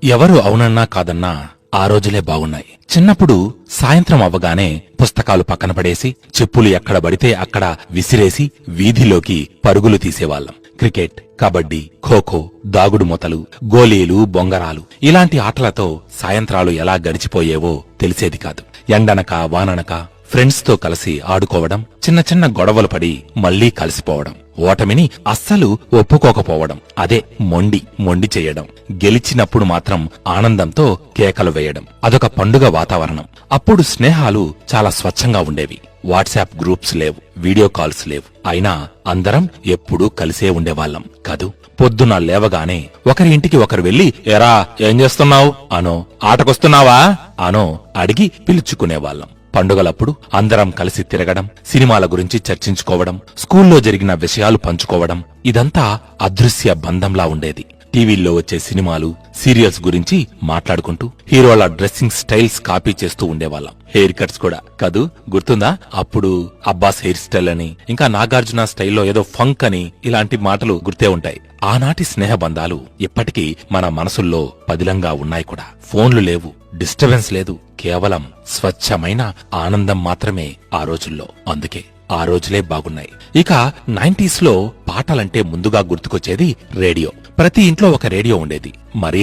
ఎవరు అవునన్నా కాదన్నా ఆ రోజులే బాగున్నాయి. చిన్నప్పుడు సాయంత్రం అవ్వగానే పుస్తకాలు పక్కన పడేసి చెప్పులు ఎక్కడ పడితే అక్కడ విసిరేసి వీధిలోకి పరుగులు తీసేవాళ్లం. క్రికెట్, కబడ్డీ, ఖోఖో, దాగుడు మూతలు, గోలీలు, బొంగరాలు ఇలాంటి ఆటలతో సాయంత్రాలు ఎలా గడిచిపోయేవో తెలిసేది కాదు. ఎండనక వాననక ఫ్రెండ్స్ తో కలిసి ఆడుకోవడం, చిన్న చిన్న గొడవలు పడి మళ్లీ కలిసిపోవడం, ఓటమిని అస్సలు ఒప్పుకోకపోవడం, అదే మొండి చేయడం, గెలిచినప్పుడు మాత్రం ఆనందంతో కేకలు వేయడం, అదొక పండుగ వాతావరణం. అప్పుడు స్నేహాలు చాలా స్వచ్ఛంగా ఉండేవి. వాట్సాప్ గ్రూప్స్ లేవు, వీడియో కాల్స్ లేవు. అయినా అందరం ఎప్పుడూ కలిసే ఉండేవాళ్లం కదూ. పొద్దున లేవగానే ఒకరి ఇంటికి ఒకరు వెళ్లి ఎరా ఏం చేస్తున్నావు అనో, ఆటకొస్తున్నావా అనో అడిగి పిలుచుకునేవాళ్లం. పండుగలప్పుడు అందరం కలిసి తిరగడం, సినిమాల గురించి చర్చించుకోవడం, స్కూల్లో జరిగిన విషయాలు పంచుకోవడం, ఇదంతా అదృశ్య బంధంలా ఉండేది. టీవీల్లో వచ్చే సినిమాలు, సీరియల్స్ గురించి మాట్లాడుకుంటూ హీరోల డ్రెస్సింగ్ స్టైల్స్ కాపీ చేస్తూ ఉండేవాళ్ళం. హెయిర్ కట్స్ కూడా కదూ, గుర్తుందా? అప్పుడు అబ్బాస్ హెయిర్ స్టైల్ అని, ఇంకా నాగార్జున స్టైల్లో ఏదో ఫంక్ అని, ఇలాంటి మాటలు గుర్తే ఉంటాయి. ఆనాటి స్నేహబంధాలు ఇప్పటికీ మన మనసుల్లో పదిలంగా ఉన్నాయి కూడా. ఫోన్లు లేవు, డిస్టర్బెన్స్ లేదు, కేవలం స్వచ్ఛమైన ఆనందం మాత్రమే ఆ రోజుల్లో. అందుకే ఆ రోజులే బాగున్నాయి. ఇక 90s లో పాటలంటే ముందుగా గుర్తుకొచ్చేది రేడియో. ప్రతి ఇంట్లో ఒక రేడియో ఉండేది. మరీ